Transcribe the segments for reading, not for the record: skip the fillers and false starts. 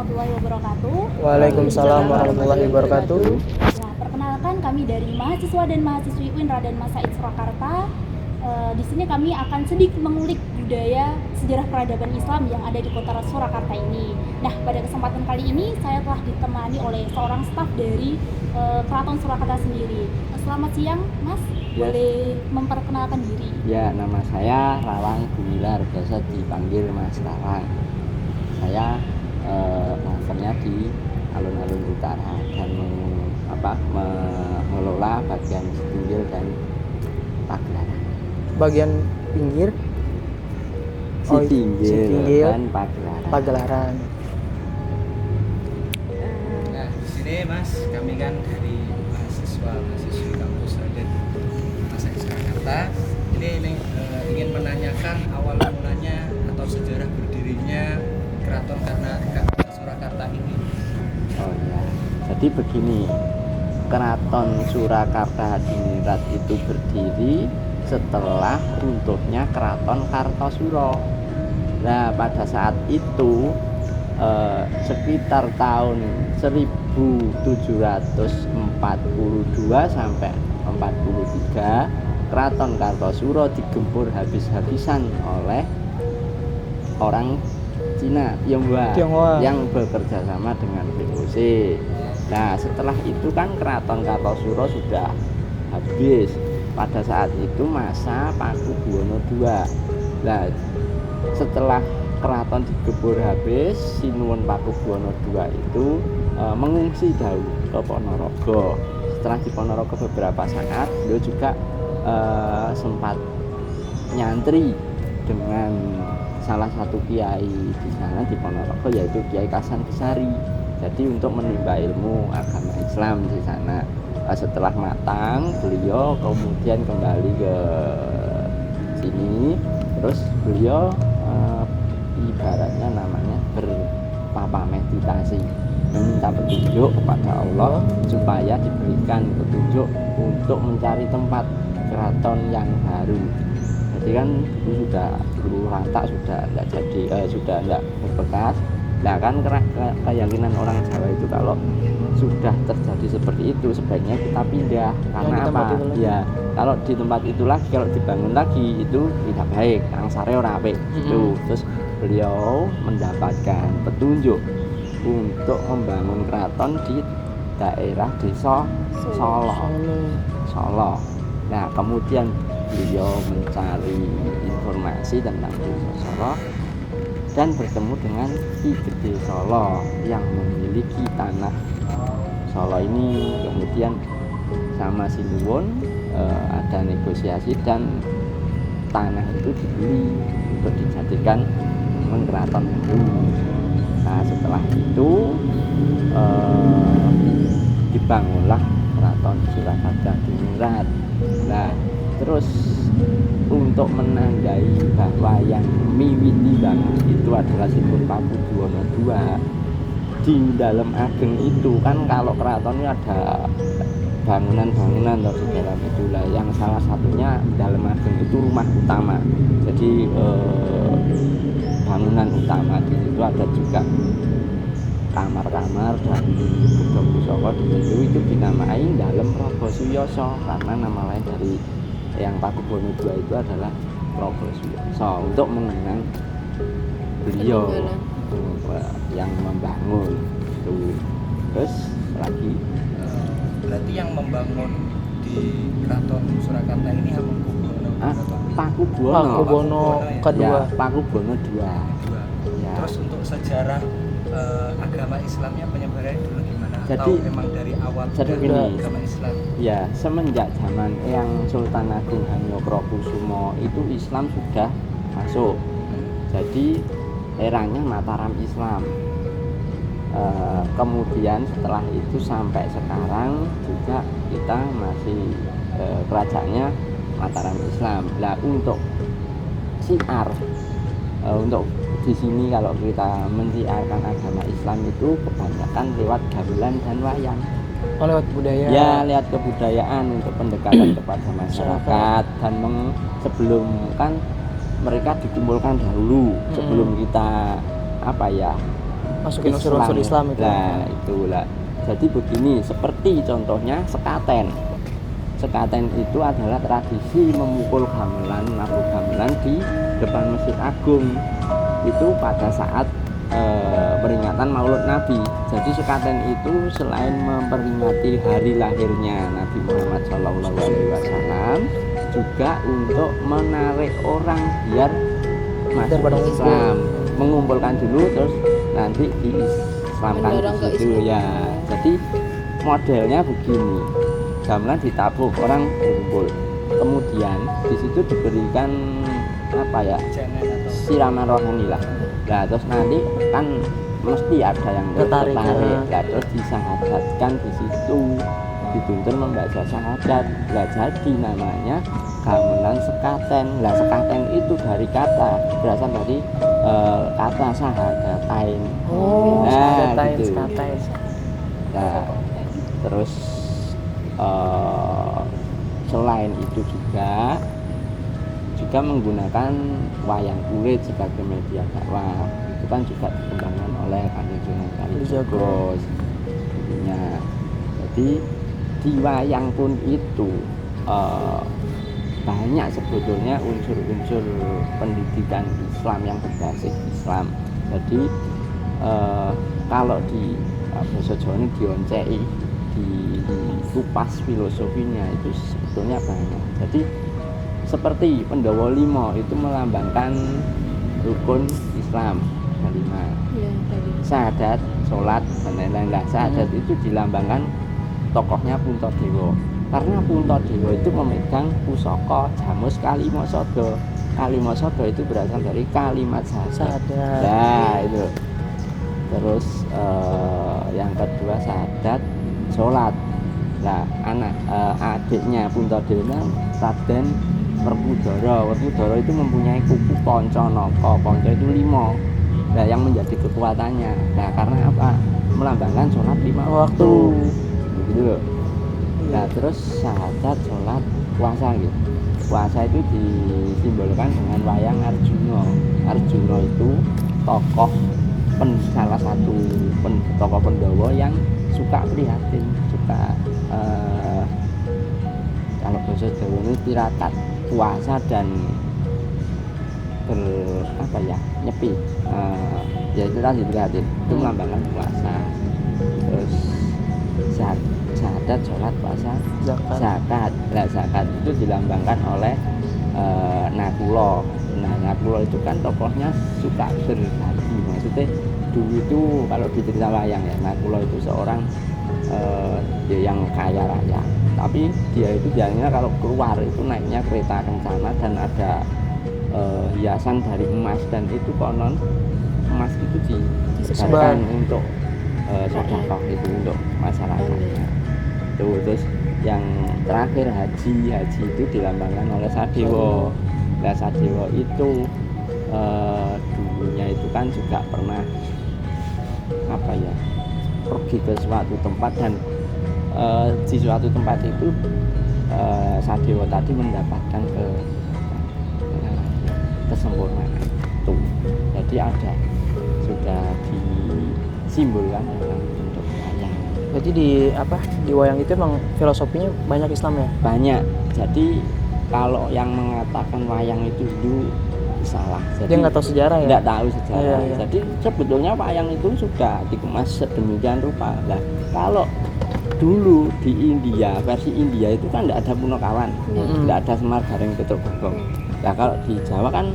warahmatullahi wabarakatuh. Waalaikumsalam warahmatullahi wabarakatuh. Nah, perkenalkan kami dari mahasiswa dan mahasiswi UIN Raden Mas Said Surakarta. Di sini kami akan sedikit mengulik budaya sejarah peradaban Islam yang ada di kota Surakarta ini. Nah, pada kesempatan kali ini saya telah ditemani oleh seorang staf dari Keraton Surakarta sendiri. Selamat siang, Mas. Ya. Boleh memperkenalkan diri? Ya, nama saya Rawang Gumilar, biasa dipanggil Mas Rawang. Saya masternya di Alun-Alun Utara dan mengelola bagian Sitinggil dan Pagelaran. Bagian pinggir Sitinggil dan Pagelaran. Nah, di sini Mas, kami kan dari mahasiswi kampus Raden Mas Said Surakarta. Ini ingin menanyakan awal mulanya atau sejarah berdirinya Keraton Surakarta ini. Oh ya, jadi begini, Keraton Surakarta Hadiningrat itu berdiri setelah runtuhnya Keraton Kartosuro. Nah, pada saat itu sekitar tahun 1742 sampai 43, Keraton Kartosuro digempur habis-habisan oleh orang Cina, Tionghoa yang bekerja sama dengan VOC. Nah, setelah itu kan Keraton Kartosuro sudah habis. Pada saat itu masa Pakubuwono II. Nah, setelah keraton digempur habis, Sinuwun Pakubuwono II itu mengungsi dahulu ke Ponorogo. Setelah di Ponorogo beberapa saat, beliau juga sempat nyantri dengan salah satu kiai di sana di Ponorogo, yaitu Kiai Kasan Besari. Jadi untuk menimba ilmu agama Islam di sana. Setelah matang, beliau kemudian kembali ke sini. Terus beliau ibaratnya namanya berpapa meditasi, meminta petunjuk kepada Allah supaya diberikan petunjuk untuk mencari tempat keraton yang baru. Jadi kan sudah dulu rata, sudah tidak berbekas. Nah kan keyakinan orang Jawa itu kalau sudah terjadi seperti itu sebaiknya kita pindah. Karena apa? Ya kalau di tempat itu lagi, kalau dibangun lagi itu tidak baik, angsare ora apik gitu. Terus beliau mendapatkan petunjuk untuk membangun keraton di daerah desa Solo. Nah kemudian beliau mencari informasi tentang desa Solo dan bertemu dengan Ki Gede Solo yang memiliki tanah Solo ini. Kemudian sama Sinuwun ada negosiasi dan tanah itu dibeli untuk dijadikan keraton baru. Nah setelah itu dibangunlah Keraton Surakarta Hadiningrat. Nah terus untuk menandai bahwa yang miwiti bangun itu adalah Sinuwun Pakubuwono II, di dalam ageng itu kan kalau keraton ini ada bangunan-bangunan atau di dalam itu lah, yang salah satunya dalam ageng itu rumah utama. Jadi bangunan utama di situ ada juga kamar-kamar dan gedung pusaka di situ, itu dinamai Dalem Praga Suyoso karena nama lain dari yang Pakubuwono II itu adalah Praga Suyoso untuk mengenang beliau yang membangun itu. Terus lagi berarti yang membangun di Keraton Surakarta ini Hamengkubuwono Pakubuwono kedua. Ya, Pakubuwono II. Ya. Terus untuk sejarah agama Islamnya penyebarannya dulu gimana? Jadi, atau memang dari awal agama Islam? Ya, semenjak zaman yang Sultan Agung Hanyokrokusumo itu Islam sudah masuk. Jadi eranya Mataram Islam. Kemudian setelah itu sampai sekarang juga kita masih kerajaannya Mataram Islam. Nah untuk siar, untuk di sini kalau kita mensiarkan agama Islam itu kebanyakan lewat gamelan dan wayang. Oh, lewat budaya. Ya, lewat kebudayaan untuk pendekatan kepada masyarakat. Dan sebelum kan mereka dikumpulkan dahulu sebelum kita Masukin unsur-unsur Islam itu. Nah, itulah. Jadi begini, seperti contohnya sekaten. Sekaten itu adalah tradisi memukul gamelan, menabuh gamelan di depan Masjid Agung. Itu pada saat peringatan Maulid Nabi. Jadi sekaten itu selain memperingati hari lahirnya Nabi Muhammad SAW, juga untuk menarik orang biar masuk pada Islam, mengumpulkan dulu terus nanti diislamkan Mendorong ke di situ Islam. ya. Jadi modelnya begini, gamelan ditabuh, orang berkumpul, kemudian di situ diberikan apa ya, Jangan atau siraman rohani lah. Nah terus nanti kan mesti ada yang Tertarik, ya, terus disahadatkan di situ, dituntun membaca syahadat. Nah jadi namanya gamelan sekaten. Nah sekaten itu dari kata, berasal dari kata syahadatain. Oh, Nah, sekatain, gitu. sekatain. Nah terus selain itu juga menggunakan wayang kulit sebagai media dakwah. Itu kan juga dikembangkan oleh Kanjeng Sunan Kalijaga dulunya. Jadi di wayang pun itu banyak sebetulnya unsur-unsur pendidikan Islam yang berbasis Islam. Jadi kalau di bahasa Jawa ini dioncei, dikupas filosofinya itu sebetulnya banyak. Jadi seperti Pendawa Lima itu melambangkan rukun Islam kelima, Iya, tadi. syahadat, sholat, dan lain-lain. Lah syahadat itu dilambangkan tokohnya Puntadewa, karena Puntadewa itu memegang pusaka Jamus Kalimasada. Kalimasada itu berasal dari kalimat syahadat. Nah itu. Terus yang kedua syahadat, sholat. Nah adiknya Puntadewa Raden Werkudara. Werkudara itu mempunyai kuku Panca Naka. Panca itu 5. Nah yang menjadi kekuatannya. Nah karena apa? Melambangkan sholat 5 waktu. Gitu loh. Nah terus syahadat, sholat, puasa gitu. Puasa itu disimbolkan dengan wayang Arjuna. Arjuna itu tokoh salah satu tokoh Pendawa yang suka prihatin, suka kalau bahasa Jawa ini tirakat, puasa dan nyepi. Ya itu tadi prihatin, itu melambangkan puasa. Terus syahadat, sholat, puasa, zakat. Nah zakat itu dilambangkan oleh Nakula. Nah Nakula itu kan tokohnya suka berbagi. Maksudnya dulu itu kalau di cerita wayang ya, Nakula itu seorang yang kaya raya. Tapi dia itu biasanya kalau keluar itu naiknya kereta kencana dan ada hiasan dari emas, dan itu konon emas itu disebarkan untuk sedekah itu untuk masyarakatnya. Terus yang terakhir haji itu dilambangkan oleh Sadewa. Nah Sadewa itu dulunya itu kan juga pernah pergi ke suatu tempat, dan di suatu tempat itu Sadewa tadi mendapatkan kesempurnaan itu. Jadi ada sudah disimbolkan dalam bentuk wayang. Berarti di wayang itu emang filosofinya banyak Islam ya? Banyak. Jadi kalau yang mengatakan wayang itu dulu salah. Jadi Dia nggak tahu sejarah ya? Nggak tahu sejarah. Iya. Jadi sebetulnya wayang itu sudah dikemas sedemikian rupa. Lah kalau dulu di India, versi India itu kan nggak ada Punakawan, nggak ada Semar Gareng Petruk Bagong. Nah kalau di Jawa kan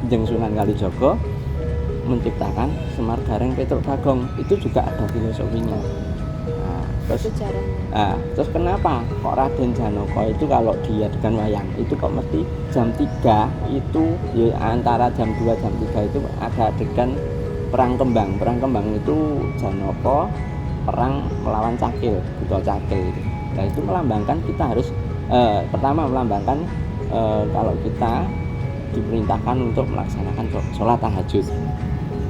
Kanjeng Sunan Kalijaga menciptakan Semar Gareng Petruk Bagong, itu juga ada filosofinya. Terus kenapa kok Raden Janaka itu kalau dia dengan wayang itu kok mesti jam 3 itu ya, antara jam 2 jam 3 itu ada adegan perang kembang. Perang kembang itu Janaka perang melawan Cakil, Buta Cakil itu. Nah itu melambangkan kita harus pertama melambangkan kalau kita diperintahkan untuk melaksanakan sholat tahajud.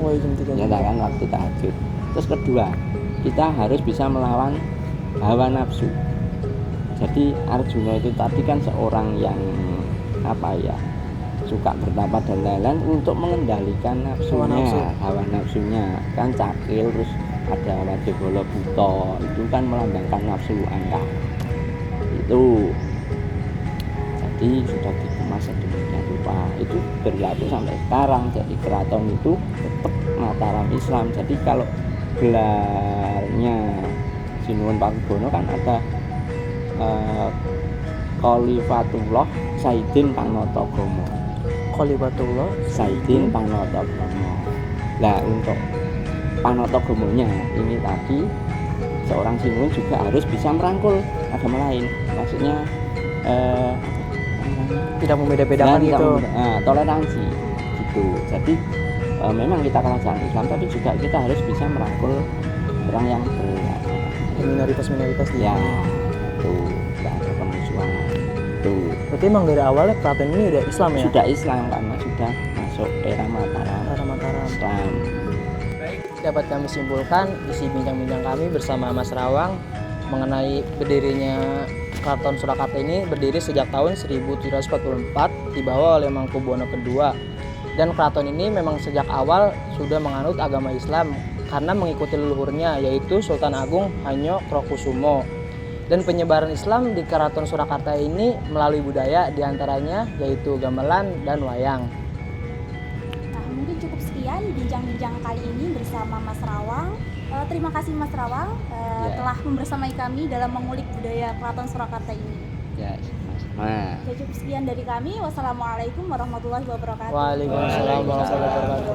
Menyatakan waktu tahajud. Terus kedua, kita harus bisa melawan hawa nafsu. Jadi Arjuna itu tadi kan seorang yang suka bertapa dan lain-lain untuk mengendalikan nafsunya, hawa nafsunya. Kan cakil, terus ada wadegolo buto, itu kan melambangkan nafsu angka. Itu jadi sudah dikemas sedemikian rupa. Itu berlaku sampai sekarang. Jadi keraton itu tetap Mataram Islam. Jadi kalau gelarnya Sinuwun Pakubono kan ada Khalifatullah Saidin Panatagomo. Khalifatullah Saidin Panatagomo. Nah, untuk Panatagomonya ini tadi seorang Sinuwun juga harus bisa merangkul agama lain. Maksudnya tidak membeda-bedakan gitu. Toleransi gitu. Jadi memang kita kerajaan Islam, tapi juga kita harus bisa merangkul orang yang minoritas ya tuh, tidak ada pemusuhan tuh. Berarti emang dari awalnya keraton ini udah Islam ya? Sudah Islam karena sudah masuk era Mataram Islam. Dapat kami simpulkan isi bincang-bincang kami bersama Mas Rawang mengenai berdirinya Keraton Surakarta ini berdiri sejak tahun 1744 dibawa oleh Mangkubono II. Dan keraton ini memang sejak awal sudah menganut agama Islam karena mengikuti leluhurnya yaitu Sultan Agung Hanyokrokusumo. Dan penyebaran Islam di Keraton Surakarta ini melalui budaya diantaranya yaitu gamelan dan wayang. Nah, mungkin cukup sekian bincang-bincang kali ini bersama Mas Rawang. Terima kasih Mas Rawang telah membersamai kami dalam mengulik budaya Keraton Surakarta ini. Ya, sama-sama. Cukup sekian dari kami. Wassalamualaikum warahmatullahi wabarakatuh. Waalaikumsalam warahmatullahi wabarakatuh.